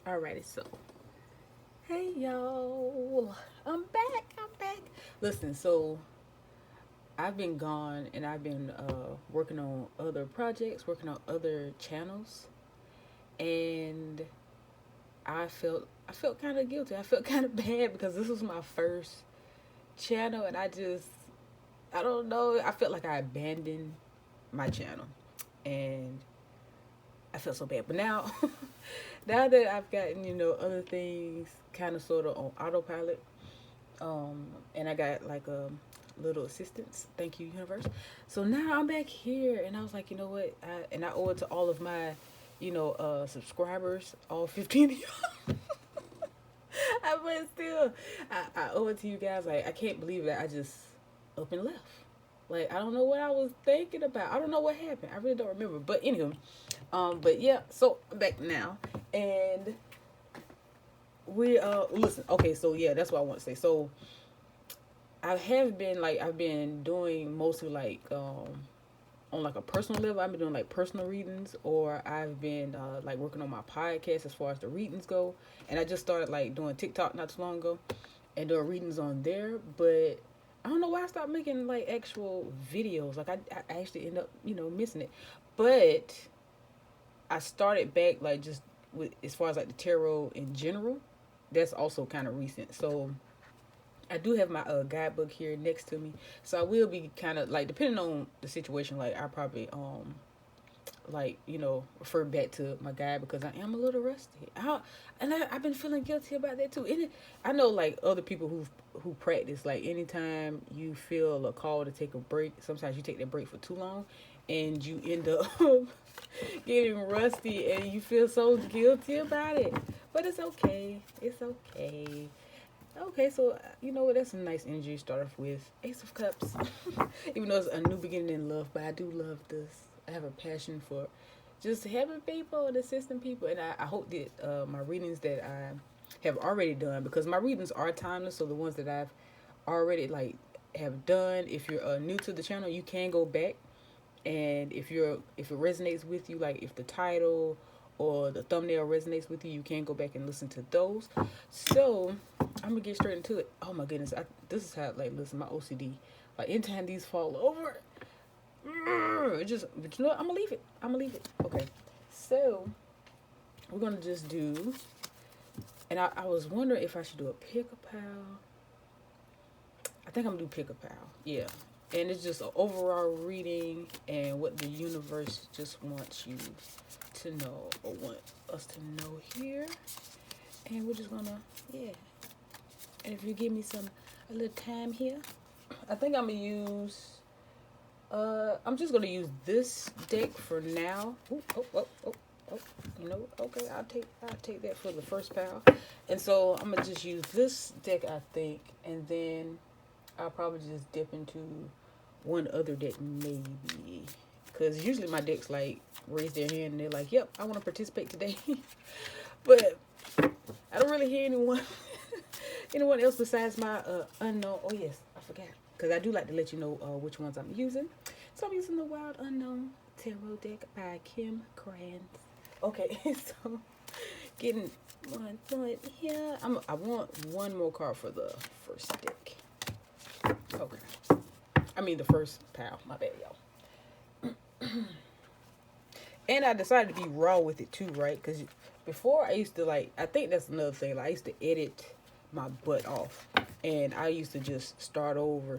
Alrighty, so hey y'all, I'm back. I'm back. Listen, so I've been gone and I've been working on other projects, working on other channels, and I felt kind of guilty. I felt kind of bad because this was my first channel, and I don't know. I felt like I abandoned my channel, and I felt so bad. But now, now that I've gotten other things kind of sort of on autopilot, and I got like a little assistance. Thank you, universe. So now I'm back here, and I was like, you know what? I owe it to all of my, subscribers, all 15 of y'all. But still, I owe it to you guys. Like, I can't believe that I just up and left. Like, I don't know what I was thinking about. I don't know what happened. I really don't remember. But anywho, but yeah. So I'm back now, and we listen. Okay, so yeah, that's what I want to say. So I have been like I've been doing mostly like on like a personal level. I've been doing like personal readings, or I've been like working on my podcast as far as the readings go. And I just started like doing TikTok not too long ago and doing readings on there. But I don't know why I stopped making like actual videos. Like I actually end up missing it. But I started back like just with as far as like the tarot in general. That's also kind of recent. So I do have my guidebook here next to me, so I will be kind of like depending on the situation. Like I probably like refer back to my guide because I am a little rusty. I've been feeling guilty about that too. And I know like other people who practice like anytime you feel a call to take a break, sometimes you take that break for too long, and you end up getting rusty and you feel so guilty about it. But it's okay. It's okay. Okay, so you know what? That's a nice energy to start off with. Ace of Cups. Even though it's a new beginning in love, but I do love this. I have a passion for just helping people and assisting people, and I hope that my readings that I have already done, because my readings are timeless. So the ones that I've already like have done, if you're new to the channel, you can go back, and if it resonates with you, like if the title or the thumbnail resonates with you, you can go back and listen to those. So I'm gonna get straight into it. Oh my goodness, this is how like listen, my OCD. Like anytime these fall over, it just but you know what? I'm gonna leave it. I'm gonna leave it. Okay, so we're gonna just do. And I was wondering if I should do a pick a pal. I think I'm gonna do pick a pal. Yeah, and it's just an overall reading and what the universe just wants you to know or want us to know here. And we're just gonna yeah. And if you give me a little time here, I think I'm gonna use. I'm just gonna use this deck for now. Ooh, oh. You know, okay, I'll take that for the first pal. And so I'm gonna just use this deck, I think, and then I'll probably just dip into one other deck maybe, because usually my decks like raise their hand and they're like, "Yep, I want to participate today," but I don't really hear anyone else besides my unknown. Oh yes, I forgot, because I do like to let you know which ones I'm using. So I'm using the Wild Unknown Tarot deck by Kim Krantz. Okay, so getting one foot here. I want one more card for the first deck. Okay, I mean the first pal. My bad, y'all. And I decided to be raw with it too, right? Because before I used to like, I think that's another thing. Like I used to edit my butt off, and I used to just start over,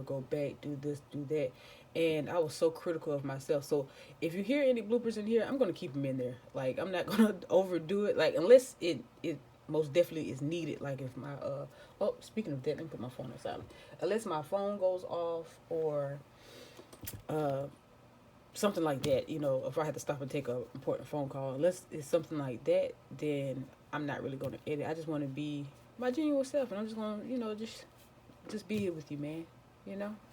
go back, do this, do that, and I was so critical of myself. So if you hear any bloopers in here, I'm gonna keep them in there. Like I'm not gonna overdo it. Like unless it most definitely is needed. Like if my oh, speaking of that, let me put my phone on silent. Unless my phone goes off or uh something like that, if I had to stop and take a important phone call, unless it's something like that, then I'm not really going to edit. I just want to be my genuine self, and I'm just going to, just be here with you, man.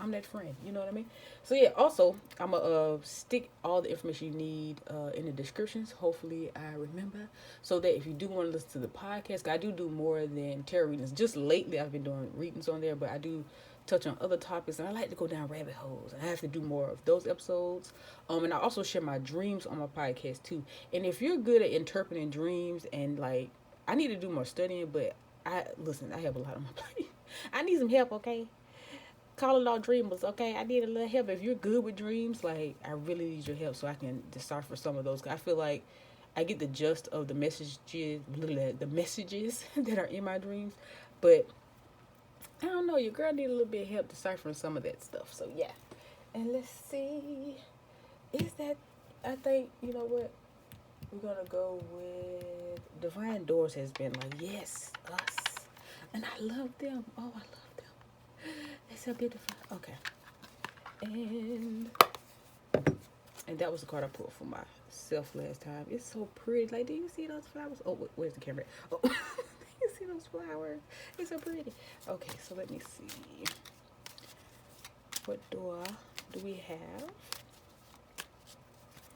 I'm that friend. You know what I mean? So yeah. Also, I'm gonna stick all the information you need in the descriptions. Hopefully, I remember, so that if you do want to listen to the podcast, 'cause I do more than tarot readings. Just lately, I've been doing readings on there, but I do touch on other topics, and I like to go down rabbit holes. I have to do more of those episodes. And I also share my dreams on my podcast too. And if you're good at interpreting dreams, and like, I need to do more studying, but I have a lot on my plate. I need some help, okay? Call it all dreamers, okay? I need a little help. If you're good with dreams, like, I really need your help so I can decipher some of those. I feel like I get the gist of the messages that are in my dreams, but I don't know. Your girl need a little bit of help deciphering some of that stuff. So yeah, and let's see. Is that? I think you know what we're gonna go with. Divine Doors has been like, yes, us, and I love them. Oh, I love them. They're so beautiful. Okay, and that was the card I pulled for myself last time. It's so pretty. Like, do you see those flowers? Oh, where's the camera? Oh, you see those flowers? It's so pretty. Okay, so let me see. What door do we have?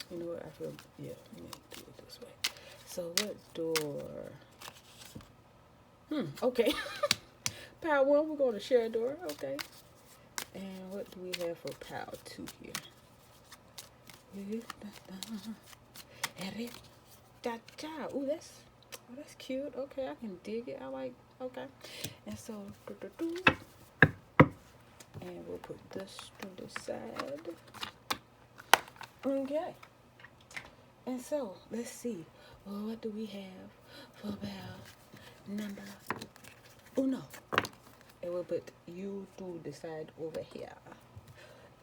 You know what? I feel, yeah, let me do it this way. So what door? Okay. Power 1, we're going to share a door. Okay. And what do we have for power 2 here? Ooh, that's cute. Okay, I can dig it. I like, okay. And so, and we'll put this to the side. Okay. And so, let's see. Well, what do we have for about number uno? And we'll put you to the side over here.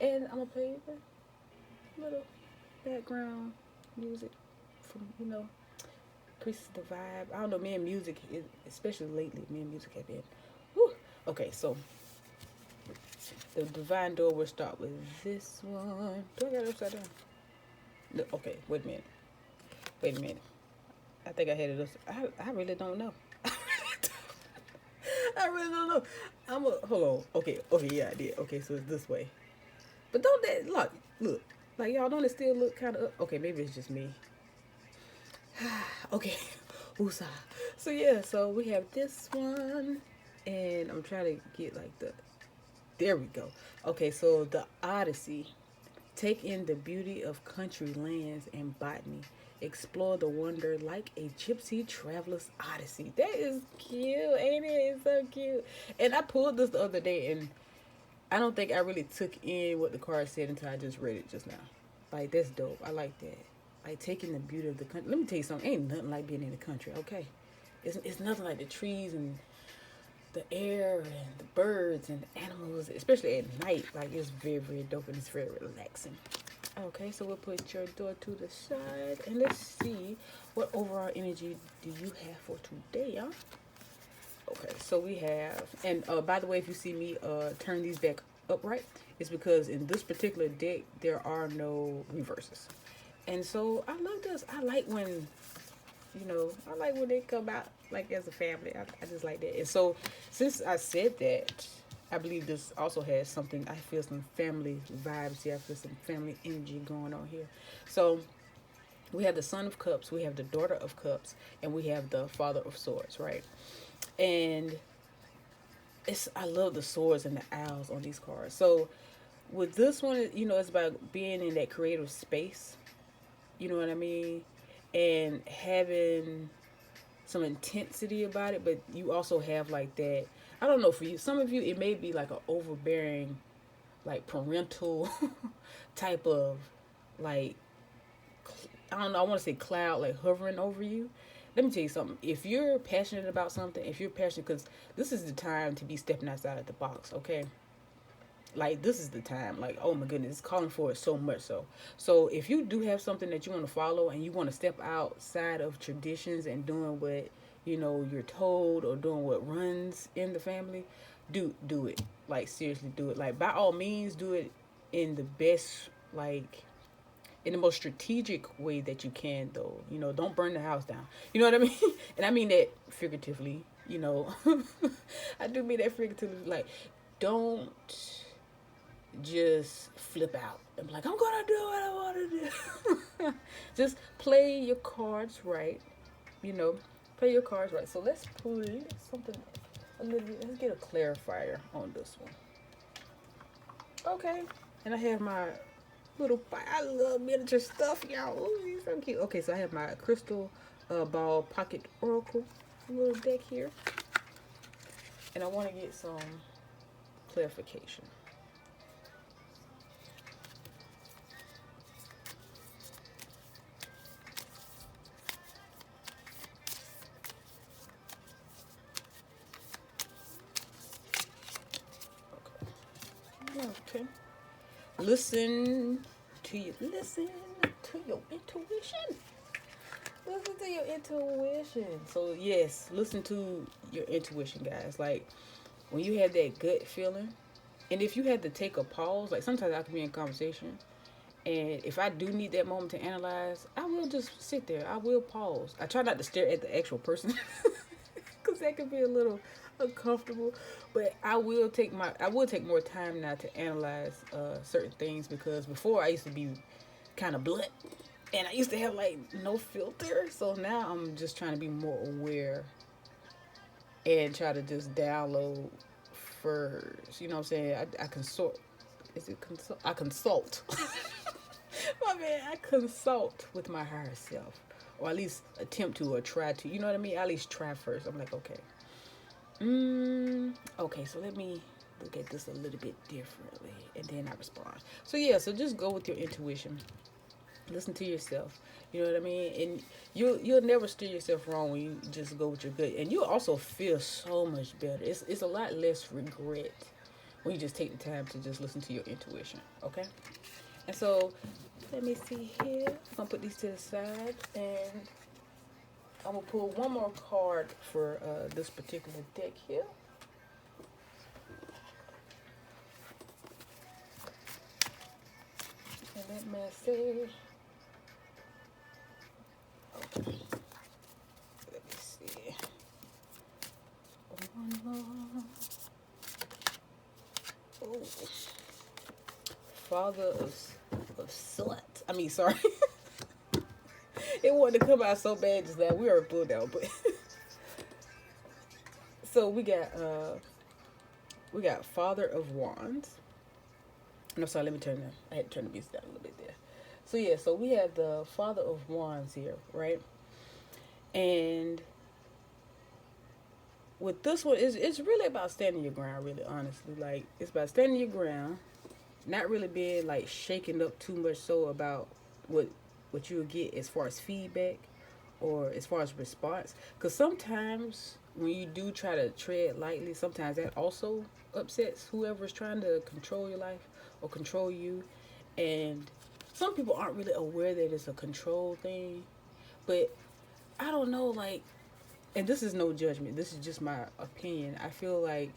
And I'm going to play the little background music from, increases the vibe. I don't know, me and music, especially lately, me and music have been, whew. Okay, so the Divine Door, we'll start with this one. Do I got it upside down? No, okay, wait a minute. I think I had it upside. I really don't know. I really don't know. Hold on. Okay, yeah, I did. Okay, so it's this way. But don't that, look. Like, y'all, don't it still look kind of up? Okay, maybe it's just me. Okay. Woosah. So, yeah, so we have this one. And I'm trying to get, like, there we go. Okay, so the Odyssey. Take in the beauty of country lands and botany. Explore the wonder like a gypsy traveler's odyssey. That is cute, ain't it? It's so cute. And I pulled this the other day, and I don't think I really took in what the card said until I just read it just now. Like, that's dope. I like that. Like, taking the beauty of the country. Let me tell you something. Ain't nothing like being in the country, okay? It's nothing like the trees and the air and the birds and the animals, especially at night. Like, it's very, very dope, and it's very relaxing. Okay, so we'll put your door to the side, and let's see what overall energy do you have for today, y'all. Okay, so we have, and by the way, if you see me turn these back upright, it's because in this particular deck there are no reverses, and so I love this. I like when, I like when they come out like as a family. I just like that. And so since I said that, I believe this also has something. I feel some family vibes here. I feel some family energy going on here. So we have the Son of Cups, we have the Daughter of Cups, and we have the Father of Swords, right? And I love the swords and the owls on these cards. So with this one, it's about being in that creative space. You know what I mean? And having some intensity about it, but you also have like that. I don't know, for you, some of you, it may be like an overbearing, like parental type of, like, I don't know, I want to say cloud, like hovering over you. Let me tell you something. If you're passionate about something, because this is the time to be stepping outside of the box, okay? Like, this is the time. Like, oh my goodness, it's calling for it so much so. So if you do have something that you want to follow and you want to step outside of traditions and doing what, you're told, or doing what runs in the family, do it. Like, seriously, do it. Like, by all means, do it in the best, like, in the most strategic way that you can, though. Don't burn the house down. You know what I mean? And I mean that figuratively, I do mean that figuratively. Like, don't just flip out and be like, I'm gonna do what I want to do. Just play your cards right. Play your cards right. So let's pull something a little bit. Let's get a clarifier on this one. Okay. And I have my I love miniature stuff, y'all. Ooh, he's so cute. Okay, so I have my crystal ball pocket oracle little deck here. And I want to get some clarification. Okay. Okay. Listen listen to your intuition. Listen to your intuition. So yes, listen to your intuition, guys. Like when you have that gut feeling, and if you had to take a pause, like sometimes I can be in conversation, and if I do need that moment to analyze, I will just sit there. I will pause. I try not to stare at the actual person, because that could be a little uncomfortable. But I will take more time now to analyze certain things, because before I used to be kind of blunt, and I used to have like no filter. So now I'm just trying to be more aware and try to just download first. You know what I'm saying? I consult. Is it consult? I consult. My man, I consult with my higher self, or at least attempt to, or try to. You know what I mean? I at least try first. I'm like, okay, okay, so let me look at this a little bit differently, and then I respond. So yeah, so just go with your intuition. Listen to yourself. You know what I mean? And you'll never steer yourself wrong when you just go with your gut. And you'll also feel so much better. It's a lot less regret when you just take the time to just listen to your intuition. Okay? And so let me see here. I'm gonna put these to the side, and I'm gonna pull one more card for this particular deck here. And that message. Okay. Let me see. One more. Oh. Father of slut. I mean, sorry. It wanted to come out so bad just now. We are pulled out, but so we got Father of Wands. No, sorry. Let me turn that. I had to turn the music down a little bit there. So yeah, so we have the Father of Wands here, right? And with this one, it's really about standing your ground. Really, honestly, like it's about standing your ground, not really being like shaken up too much so about what you'll get as far as feedback or as far as response. Because sometimes when you do try to tread lightly, sometimes that also upsets whoever's trying to control your life or control you. And some people aren't really aware that it's a control thing. But I don't know, like, and this is no judgment. This is just my opinion. I feel like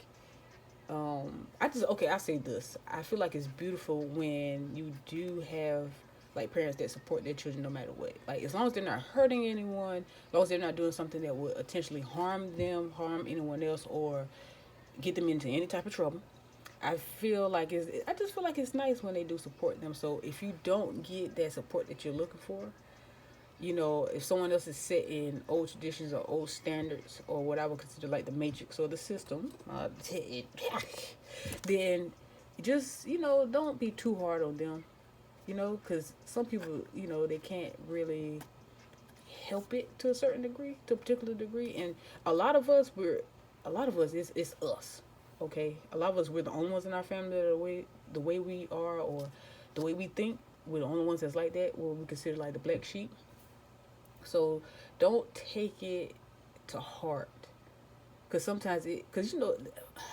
I say this. I feel like it's beautiful when you do have like parents that support their children no matter what. Like as long as they're not hurting anyone, as long as they're not doing something that would potentially harm them, harm anyone else, or get them into any type of trouble. I just feel like it's nice when they do support them. So if you don't get that support that you're looking for, you know, if someone else is set in old traditions or old standards or what I would consider like the matrix or the system, then just, you know, don't be too hard on them, you know, because some people, you know, they can't really help it to a certain degree, to a particular degree. And a lot of us, it's us, okay? A lot of us, we're the only ones in our family that are the way we are, or the way we think. We're the only ones that's like that, what we consider like the black sheep. So don't take it to heart, because because you know,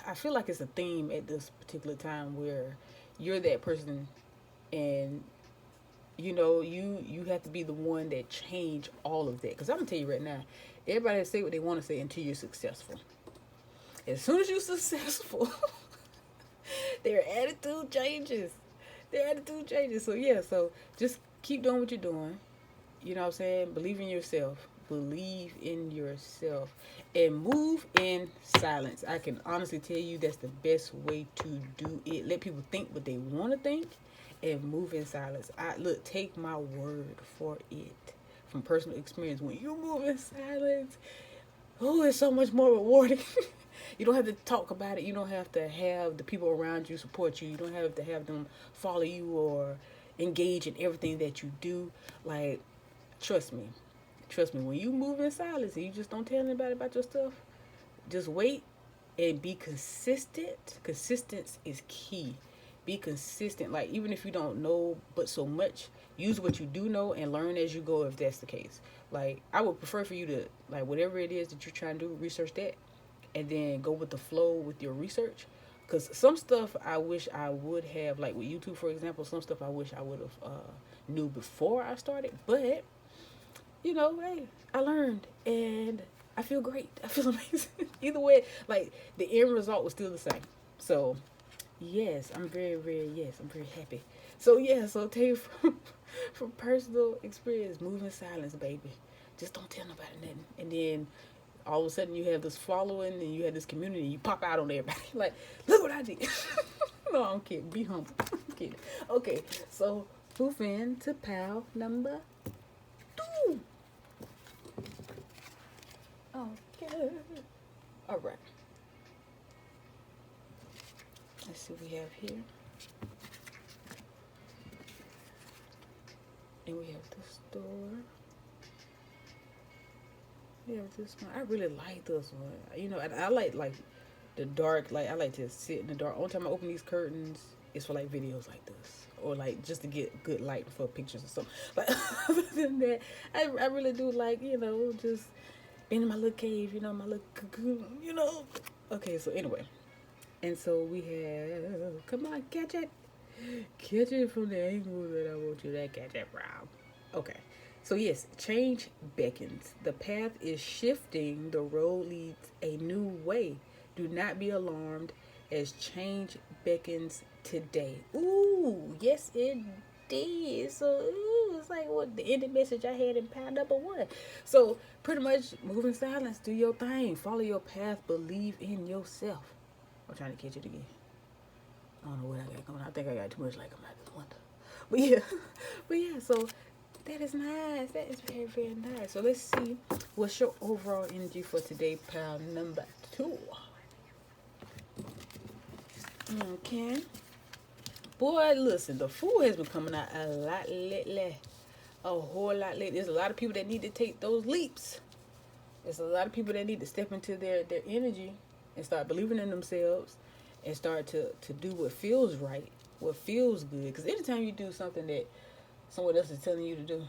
I feel like it's a theme at this particular time where you're that person, and you know you have to be the one that change all of that. Because I'm gonna tell you right now, everybody say what they want to say until you're successful. As soon as you're successful, their attitude changes. Their attitude changes. So yeah, so just keep doing what you're doing. You know what I'm saying? Believe in yourself. Believe in yourself. And move in silence. I can honestly tell you that's the best way to do it. Let people think what they want to think and move in silence. Take my word for it. From personal experience. When you move in silence, oh, it's so much more rewarding. You don't have to talk about it. You don't have to have the people around you support you. You don't have to have them follow you or engage in everything that you do. Like, trust me. Trust me, when you move in silence and you just don't tell anybody about your stuff, just wait and be consistent. Consistency is key. Be consistent. Like, even if you don't know but so much, use what you do know and learn as you go if that's the case. Like, I would prefer for you to, like, whatever it is that you're trying to do, research that and then go with the flow with your research. Because some stuff I wish I would have, like with YouTube, for example, some stuff I wish I would have knew before I started. But, you know, hey, I learned and I feel great. I feel amazing. Either way, like, the end result was still the same. So, yes, I'm I'm very happy. So, yeah, so tell you from personal experience, move in silence, baby. Just don't tell nobody nothing. And then all of a sudden you have this following and you have this community and you pop out on everybody. Like, look what I did. No, I'm kidding. Be humble. I'm kidding. Okay, so move in to pal number 2. Okay. All right. Let's see what we have here. And we have the store. We have this one. I really like this one. You know, I like the dark. Like, I like to sit in the dark. Only time I open these curtains is for like videos like this, or like just to get good light for pictures or something. But other than that, I really do like, you know, just being in my little cave. You know, my little cocoon. You know. Okay, so anyway, and so we have. Come on, catch it. Catch it from the angle that I want you to catch it from. Okay. So yes, change beckons. The path is shifting. The road leads a new way. Do not be alarmed as change beckons today. Ooh, yes it did. So ooh, it's like what the ending message I had in pile number 1. So pretty much move in silence, do your thing, follow your path, believe in yourself. I'm trying to catch it again. I don't know what I got going on. I think I got too much like I'm at this one. But yeah, so that is nice. That is very, very nice. So let's see what's your overall energy for today, pal number 2. Okay. Boy, listen, the food has been coming out a lot lately. A whole lot lately. There's a lot of people that need to take those leaps. There's a lot of people that need to step into their energy and start believing in themselves and start to do what feels right, what feels good. Because anytime you do something that someone else is telling you to do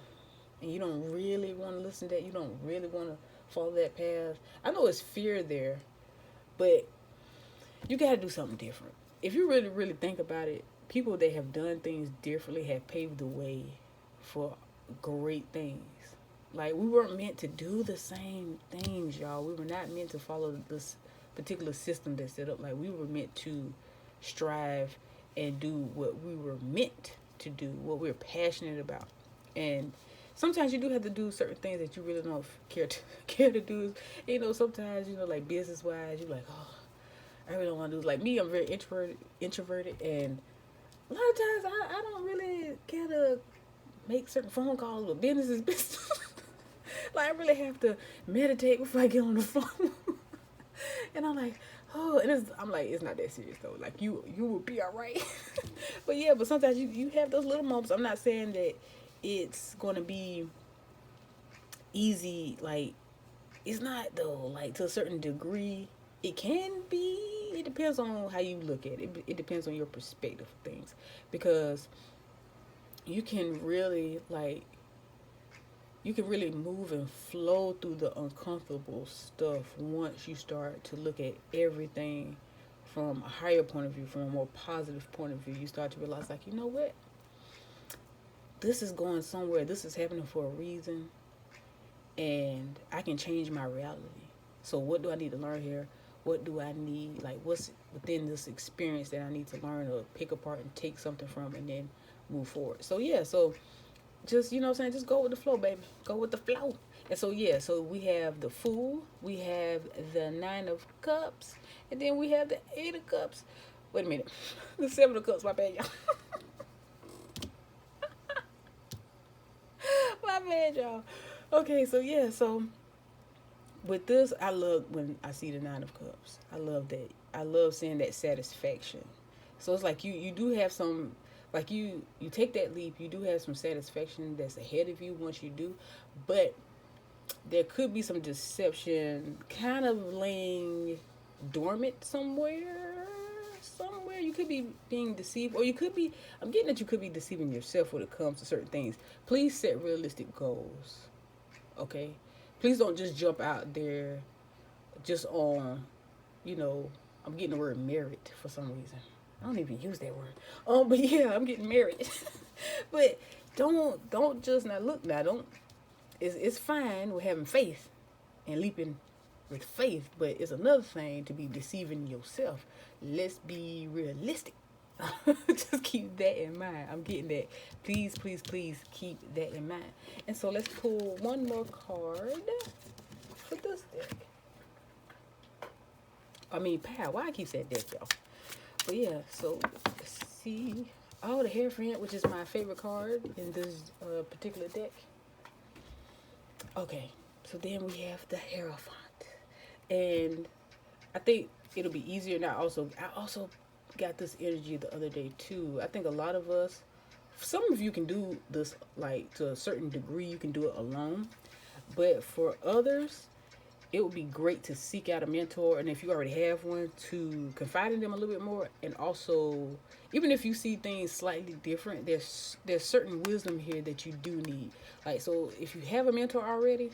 and you don't really want to listen to that, you don't really want to follow that path, I know it's fear there, but you got to do something different. If you really, really think about it, people that have done things differently have paved the way for great things. Like, we weren't meant to do the same things, y'all. We were not meant to follow this particular system that's set up. Like, we were meant to strive and do what we were meant to do, what we're passionate about. And sometimes you do have to do certain things that you really don't care to do. You know, sometimes, you know, like business wise, you're like, oh, I really don't want to do. Like me, I'm very introverted, and a lot of times I don't really care to make certain phone calls, but business is business. Like, I really have to meditate before I get on the phone. And I'm like, oh, and I'm like, it's not that serious though. Like, you will be all right. But yeah, but sometimes you have those little moments. I'm not saying that it's going to be easy. Like, it's not though. Like, to a certain degree, it can be. It depends on how you look at it. It depends on your perspective of things. Because you can really, like, you can really move and flow through the uncomfortable stuff once you start to look at everything from a higher point of view, from a more positive point of view. You start to realize, like, you know what? This is going somewhere. This is happening for a reason. And I can change my reality. So what do I need to learn here? What do I need? Like, what's within this experience that I need to learn or pick apart and take something from and then move forward? So, yeah, so just, you know what I'm saying, just go with the flow, baby. Go with the flow. And so, yeah, so we have the Fool, we have the 9 of Cups, and then we have the 8 of Cups. Wait a minute. The 7 of Cups, my bad, y'all. My bad, y'all. Okay, so, yeah, so with this, I love when I see the Nine of Cups. I love that. I love seeing that satisfaction. So it's like you do have some, like you take that leap. You do have some satisfaction that's ahead of you once you do, but there could be some deception kind of laying dormant somewhere. Somewhere you could be being deceived, or you could be. I'm getting that you could be deceiving yourself when it comes to certain things. Please set realistic goals. Okay, please don't just jump out there just on, you know, I'm getting the word merit for some reason. I don't even use that word. But yeah, I'm getting married. But don't just now look now. Don't it's fine with having faith and leaping with faith, but it's another thing to be deceiving yourself. Let's be realistic. Just keep that in mind. I'm getting that. Please, please, please keep that in mind. And so let's pull one more card for this deck. I mean, pal. Why I keep saying deck, y'all? But yeah, so let's see. Oh, the Hierophant, which is my favorite card in this particular deck. Okay, so then we have the Hierophant, and I think it'll be easier now. I also got this energy the other day too. I think a lot of us, some of you can do this like to a certain degree. You can do it alone, but for others, it would be great to seek out a mentor, and if you already have one, to confide in them a little bit more. And also, even if you see things slightly different, there's certain wisdom here that you do need. Like, so if you have a mentor already,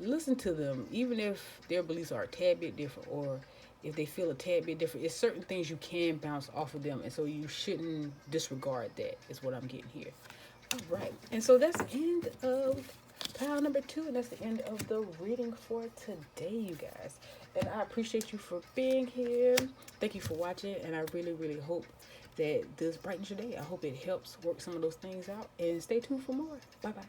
listen to them, even if their beliefs are a tad bit different, or if they feel a tad bit different. It's certain things you can bounce off of them, and so you shouldn't disregard that, is what I'm getting here. All right, and so that's the end of pile number 2, and that's the end of the reading for today, you guys. And I appreciate you for being here. Thank you for watching, and I really, really hope that this brightens your day. I hope it helps work some of those things out, and stay tuned for more. Bye bye.